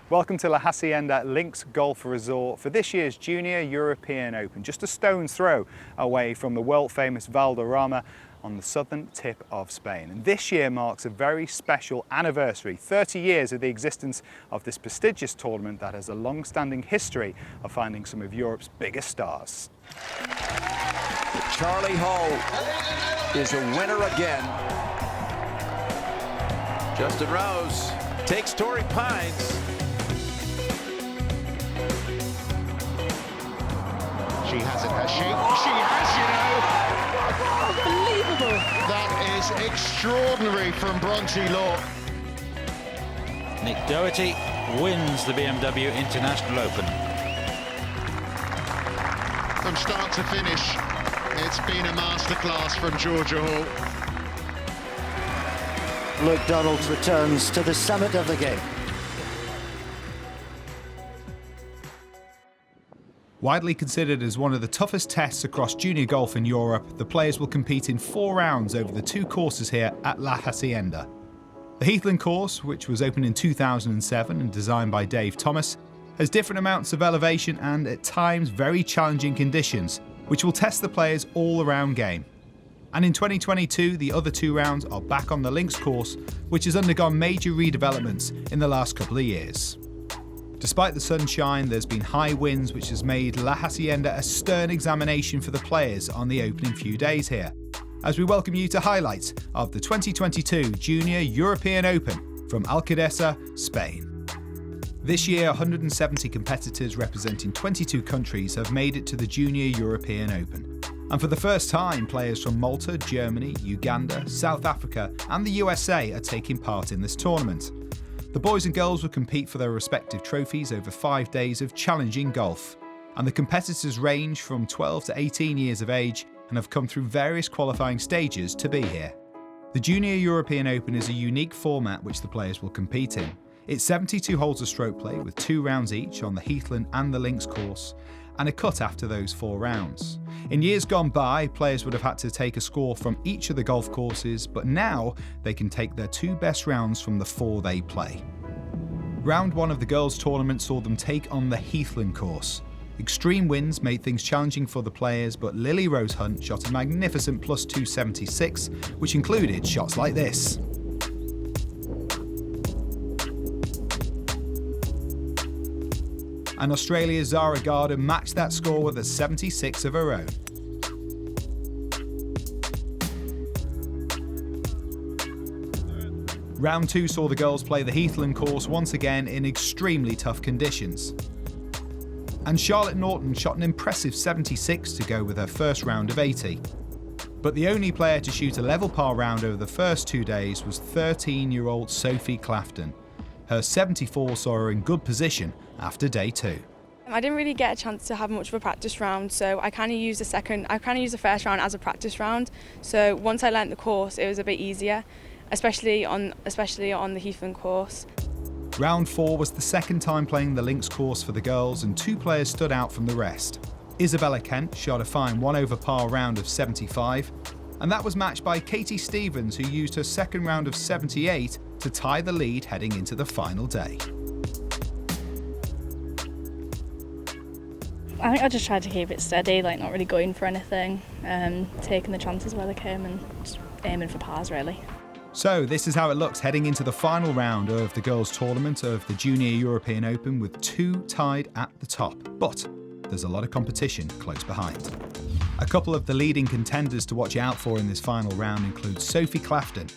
Welcome to La Hacienda Links Golf Resort for this year's Junior European Open, just a stone's throw away from the world-famous Valderrama on the southern tip of Spain. And this year marks a very special anniversary, 30 years of the existence of this prestigious tournament that has a long-standing history of finding some of Europe's biggest stars. Charlie Hull is a winner again. Justin Rose takes Torrey Pines. She has it, has she? She has, you know. Unbelievable. That is extraordinary from Bronte Law. Nick Doherty wins the BMW International Open. From start to finish, it's been a masterclass from Georgia Hall. Luke Donald returns to the summit of the game. Widely considered as one of the toughest tests across junior golf in Europe, the players will compete in 4 rounds over the 2 courses here at La Hacienda. The Heathland course, which was opened in 2007 and designed by Dave Thomas, has different amounts of elevation and, at times, very challenging conditions, which will test the players' all-around game. And in 2022, the other 2 rounds are back on the links course, which has undergone major redevelopments in the last couple of years. Despite the sunshine, there's been high winds, which has made La Hacienda a stern examination for the players on the opening few days here, as we welcome you to highlights of the 2022 Junior European Open from Alcadesa, Spain. This year, 170 competitors representing 22 countries have made it to the Junior European Open. And for the first time, players from Malta, Germany, Uganda, South Africa and the USA are taking part in this tournament. The boys and girls will compete for their respective trophies over 5 days of challenging golf. And the competitors range from 12 to 18 years of age and have come through various qualifying stages to be here. The Junior European Open is a unique format which the players will compete in. It's 72 holes of stroke play with 2 rounds each on the Heathland and the links course, and a cut after those 4 rounds. In years gone by, players would have had to take a score from each of the golf courses, but now they can take their 2 best rounds from the 4 they play. Round 1 of the girls' tournament saw them take on the Heathland course. Extreme winds made things challenging for the players, but Lily Rose Hunt shot a magnificent plus 276, which included shots like this. And Australia's Zara Garden matched that score with a 76 of her own. Round 2 saw the girls play the Heathland course once again in extremely tough conditions. And Charlotte Norton shot an impressive 76 to go with her first round of 80. But the only player to shoot a level par round over the first 2 days was 13-year-old Sophie Clafton. Her 74 saw her in good position after day 2. I didn't really get a chance to have much of a practice round, so I kind of used the first round as a practice round. So once I learnt the course, it was a bit easier, especially on the Heathland course. Round 4 was the second time playing the links course for the girls, and 2 players stood out from the rest. Isabella Kent shot a fine 1 over par round of 75, and that was matched by Katie Stevens, who used her second round of 78 to tie the lead heading into the final day. I think I just tried to keep it steady, like not really going for anything, taking the chances where they came and just aiming for pars really. So this is how it looks heading into the final round of the girls' tournament of the Junior European Open, with 2 tied at the top. But there's a lot of competition close behind. A couple of the leading contenders to watch out for in this final round include Sophie Clafton,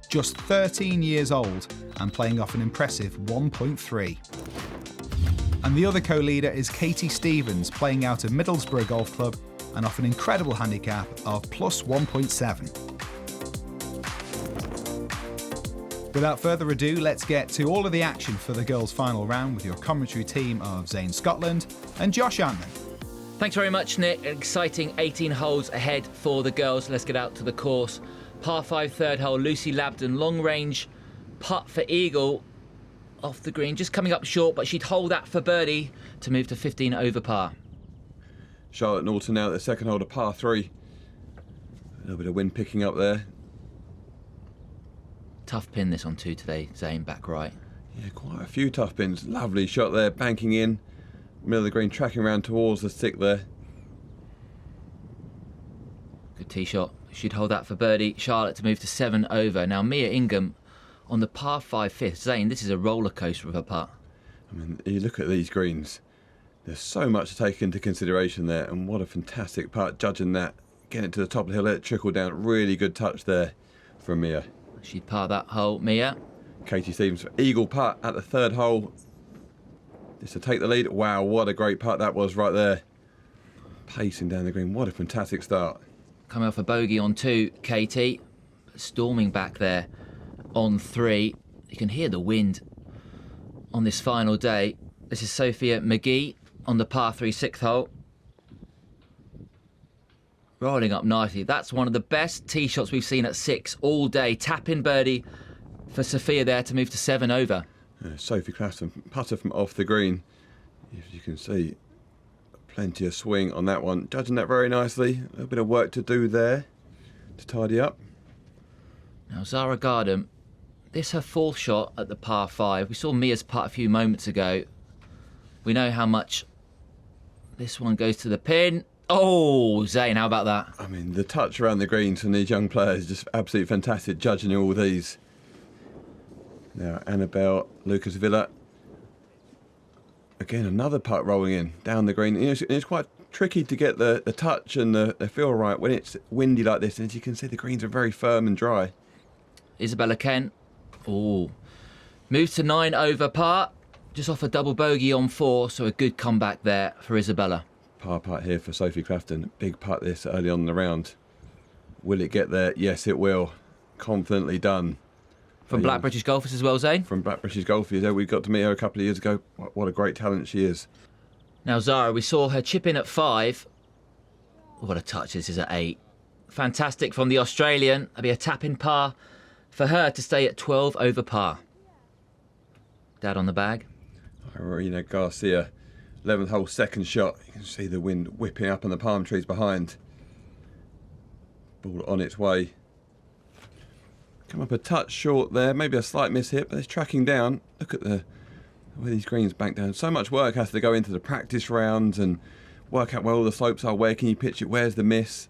just 13 years old and playing off an impressive 1.3. And the other co-leader is Katie Stevens, playing out of Middlesbrough Golf Club and off an incredible handicap of plus 1.7. Without further ado, let's get to all of the action for the girls' final round with your commentary team of Zane Scotland and Josh Antman. Thanks very much, Nick. An exciting 18 holes ahead for the girls. Let's get out to the course. Par 5 third hole, Lucy Labden, long range putt for eagle off the green, just coming up short, but she'd hold that for birdie to move to 15 over par. Charlotte Norton now at the second hole to par 3. A little bit of wind picking up there. Tough pin this on 2 today, Zane, back right. Yeah, quite a few tough pins. Lovely shot there, banking in. Middle of the green, tracking around towards the stick there. Good tee shot. She'd hold that for birdie. Charlotte to move to 7 over. Now Mia Ingham on the par 5 fifth. Zane, this is a roller coaster of a putt. I mean, you look at these greens. There's so much to take into consideration there, and what a fantastic putt. Judging that, getting it to the top of the hill, let it trickle down. Really good touch there from Mia. She'd par that hole, Mia. Katie Stevens for eagle putt at the 3rd hole. Just to take the lead. Wow, what a great putt that was right there. Pacing down the green. What a fantastic start. Coming off a bogey on 2, Katie. Storming back there on 3. You can hear the wind on this final day. This is Sophia McGee on the par 3 6th hole. Rolling up nicely. That's one of the best tee shots we've seen at 6 all day. Tap-in birdie for Sophia there to move to 7 over. Sophie Clafton, putter from off the green. As you can see, plenty of swing on that one. Judging that very nicely. A little bit of work to do there to tidy up. Now Zara Gardner, this her 4th shot at the par 5. We saw Mia's putt a few moments ago. We know how much this one goes to the pin. Oh, Zane, how about that? I mean, the touch around the greens from these young players, just absolutely fantastic, judging all these. Now, Annabelle Lucas Villa. Again, another putt rolling in, down the green. It's quite tricky to get the touch and the feel right when it's windy like this. And as you can see, the greens are very firm and dry. Isabella Kent. Oh, moves to 9 over par. Just off a double bogey on 4, so a good comeback there for Isabella. Par putt here for Sophie Clafton. Big putt this early on in the round. Will it get there? Yes, it will. Confidently done. From Black British Golfers as well, Zane? From Black British Golfers. We got to meet her a couple of years ago. What a great talent she is. Now, Zara, we saw her chip in at 5. What a touch this is at 8. Fantastic from the Australian. That'll be a tap-in par for her to stay at 12 over par. Dad on the bag. Irina Garcia, 11th hole, 2nd shot. You can see the wind whipping up on the palm trees behind. Ball on its way. Come up a touch short there, maybe a slight miss hit, but it's tracking down. Look at the way these greens bank down. So much work has to go into the practice rounds and work out where all the slopes are, where can you pitch it, where's the miss.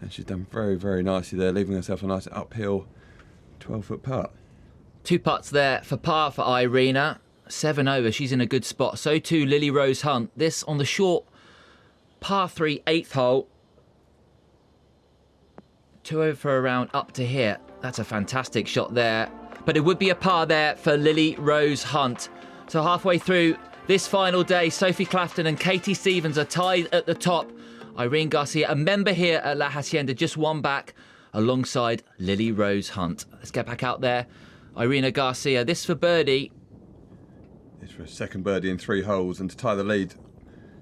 And she's done very, very nicely there, leaving herself a nice uphill 12-foot putt. 2 putts there for par for Irina. 7 over, she's in a good spot. So too Lily Rose Hunt. This on the short par 3 8th hole. 2 over for a round up to here. That's a fantastic shot there. But it would be a par there for Lily Rose Hunt. So halfway through this final day, Sophie Clafton and Katie Stevens are tied at the top. Irene Garcia, a member here at La Hacienda, just one back alongside Lily Rose Hunt. Let's get back out there. Irina Garcia, this for birdie. This for a 2nd birdie in 3 holes and to tie the lead.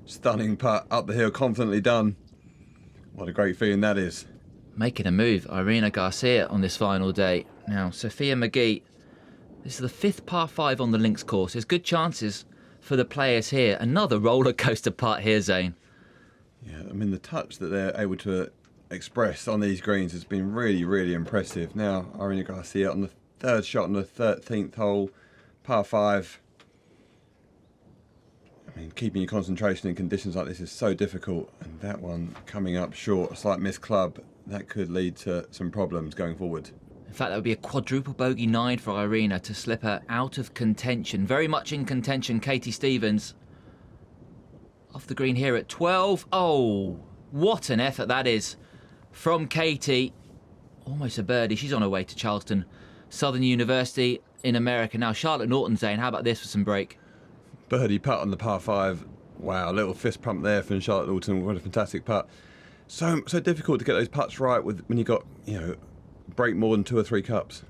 Stunning putt up the hill, confidently done. What a great feeling that is. Making a move, Irina Garcia on this final day. Now, Sophia McGee, this is the 5th par 5 on the links course. There's good chances for the players here. Another roller coaster putt here, Zane. Yeah, I mean, the touch that they're able to express on these greens has been really, really impressive. Now, Irina Garcia on the 3rd shot on the 13th hole, par 5. I mean, keeping your concentration in conditions like this is so difficult. And that one coming up short, a slight missed club, that could lead to some problems going forward. In fact, that would be a quadruple bogey 9 for Irina to slip her out of contention. Very much in contention, Katie Stevens. Off the green here at 12. Oh, what an effort that is from Katie. Almost a birdie. She's on her way to Charleston Southern University in America. Now, Charlotte Norton, Zane, how about this for some break? Birdie putt on the par 5. Wow, a little fist pump there from Charlotte Norton. What a fantastic putt. So difficult to get those putts right when you got, break more than 2 or 3 cups.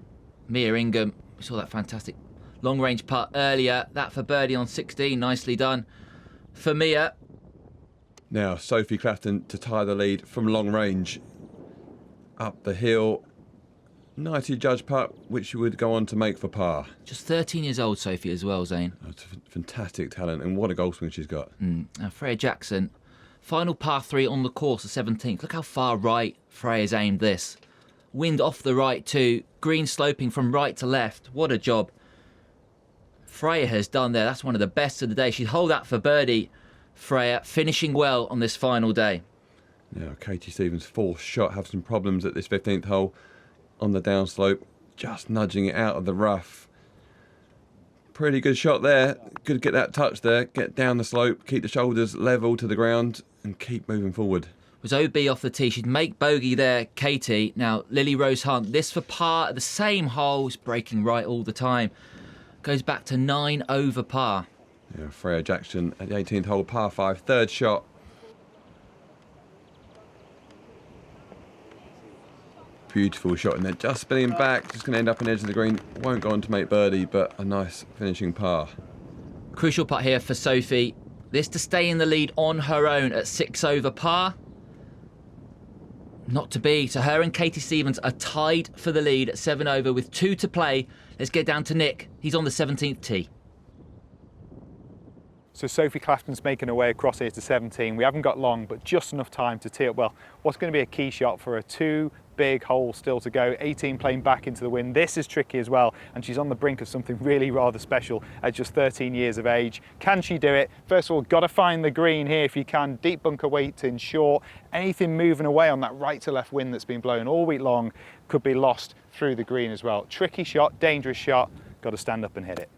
Mia Ingham, we saw that fantastic long-range putt earlier. That for birdie on 16, nicely done for Mia. Now, Sophie Clafton to tie the lead from long range. Up the hill. Nicely judged putt, which she would go on to make for par. Just 13 years old, Sophie, as well, Zane. That's a fantastic talent, and what a golf swing she's got. Now, Freya Jackson, final par 3 on the course, the 17th. Look how far right Freya's aimed this. Wind off the right too. Green sloping from right to left. What a job Freya has done there. That's one of the best of the day. She'd hold that for birdie. Freya finishing well on this final day. Yeah, Katie Stevens' fourth shot have some problems at this 15th hole on the downslope, just nudging it out of the rough. Pretty good shot there. Good to get that touch there. Get down the slope, keep the shoulders level to the ground, and keep moving forward. It was OB off the tee. She'd make bogey there, Katie. Now, Lily Rose Hunt, this for par at the same holes, breaking right all the time. Goes back to 9 over par. Yeah, Freya Jackson at the 18th hole, par 5, third shot. Beautiful shot in there, just spinning back, just going to end up on the edge of the green. Won't go on to make birdie, but a nice finishing par. Crucial putt here for Sophie. This to stay in the lead on her own at 6 over par. Not to be. So her and Katie Stevens are tied for the lead at 7 over with 2 to play. Let's get down to Nick. He's on the 17th tee. So Sophie Clafton's making her way across here to 17. We haven't got long, but just enough time to tee up well. What's going to be a key shot for her? 2 big holes still to go. 18 playing back into the wind. This is tricky as well, and she's on the brink of something really rather special at just 13 years of age. Can she do it? First of all, got to find the green here if you can. Deep bunker weight in short. Anything moving away on that right to left wind that's been blowing all week long could be lost through the green as well. Tricky shot, dangerous shot. Got to stand up and hit it.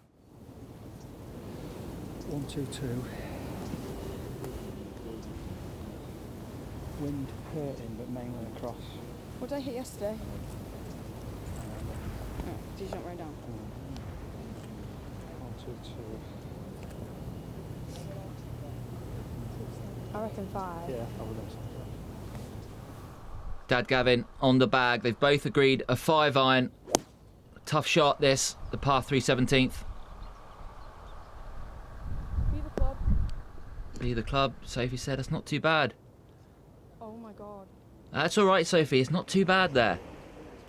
1, 2, 2. Wind hurting, but mainly across. What did I hit yesterday? No, did you not write down? 1, 2, 2. I reckon 5. Yeah, I would have said Dad Gavin on the bag. They've both agreed a 5 iron. Tough shot this, the par 3 17th. Be the club. Be the club. Sophie said it's not too bad. Oh my God. That's all right, Sophie. It's not too bad there.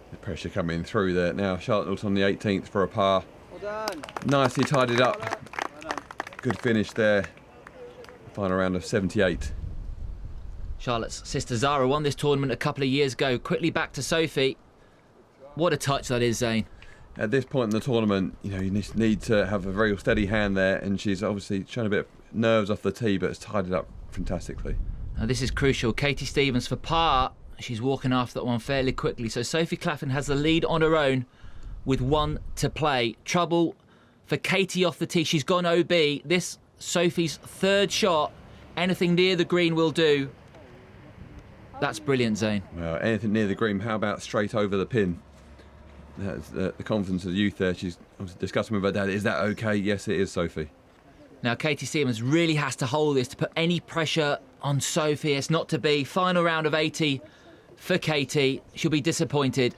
The pressure coming through there. Now Charlotte Norton on the 18th for a par. Well done. Nicely tied it up. Good finish there. Final round of 78. Charlotte's sister Zara won this tournament a couple of years ago. Quickly back to Sophie. What a touch that is, Zane. At this point in the tournament, you know, you just need to have a very steady hand there, and she's obviously shown a bit of nerves off the tee, but has tied it up fantastically. Now this is crucial. Katie Stevens for par. She's walking after that one fairly quickly. So Sophie Clafton has the lead on her own with 1 to play. Trouble for Katie off the tee. She's gone OB. This Sophie's 3rd shot. Anything near the green will do. That's brilliant, Zane. Well, anything near the green, how about straight over the pin? That's the confidence of the youth there. She's obviously discussing with her dad, is that okay? Yes, it is, Sophie. Now Katie Stevens really has to hold this to put any pressure on Sophie. It's not to be. Final round of 80 for Katie. She'll be disappointed,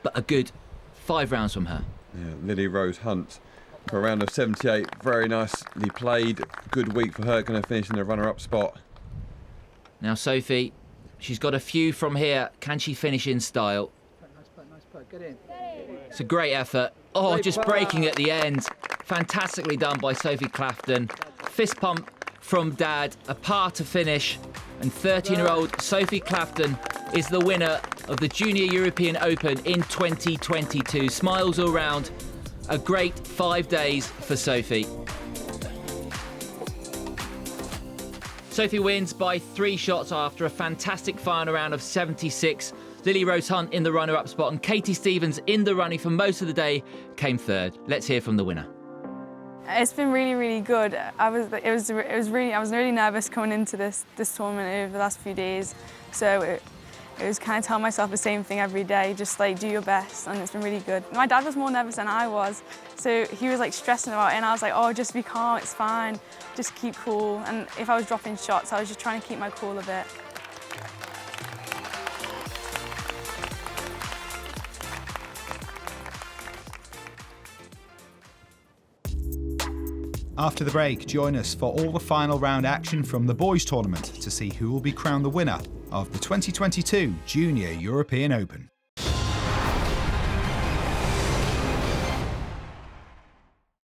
but a good 5 rounds from her. Yeah, Lily Rose Hunt for a round of 78. Very nicely played. Good week for her. Going to finish in the runner-up spot. Now Sophie, she's got a few from here. Can she finish in style? Nice putt, get in. It's a great effort. Oh, just breaking at the end. Fantastically done by Sophie Clafton. Fist pump from Dad, a par to finish. And 13-year-old Sophie Clafton is the winner of the Junior European Open in 2022. Smiles all round. A great 5 days for Sophie. Sophie wins by 3 shots after a fantastic final round of 76. Lily Rose Hunt in the runner-up spot and Katie Stevens in the running for most of the day came 3rd. Let's hear from the winner. It's been really, really good. I was really nervous coming into this tournament over the last few days. So it was kind of telling myself the same thing every day, just like do your best, and it's been really good. My dad was more nervous than I was, so he was like stressing about it, and I was like, oh, just be calm, it's fine, just keep cool. And if I was dropping shots, I was just trying to keep my cool a bit. After the break, join us for all the final round action from the boys' tournament to see who will be crowned the winner of the 2022 Junior European Open.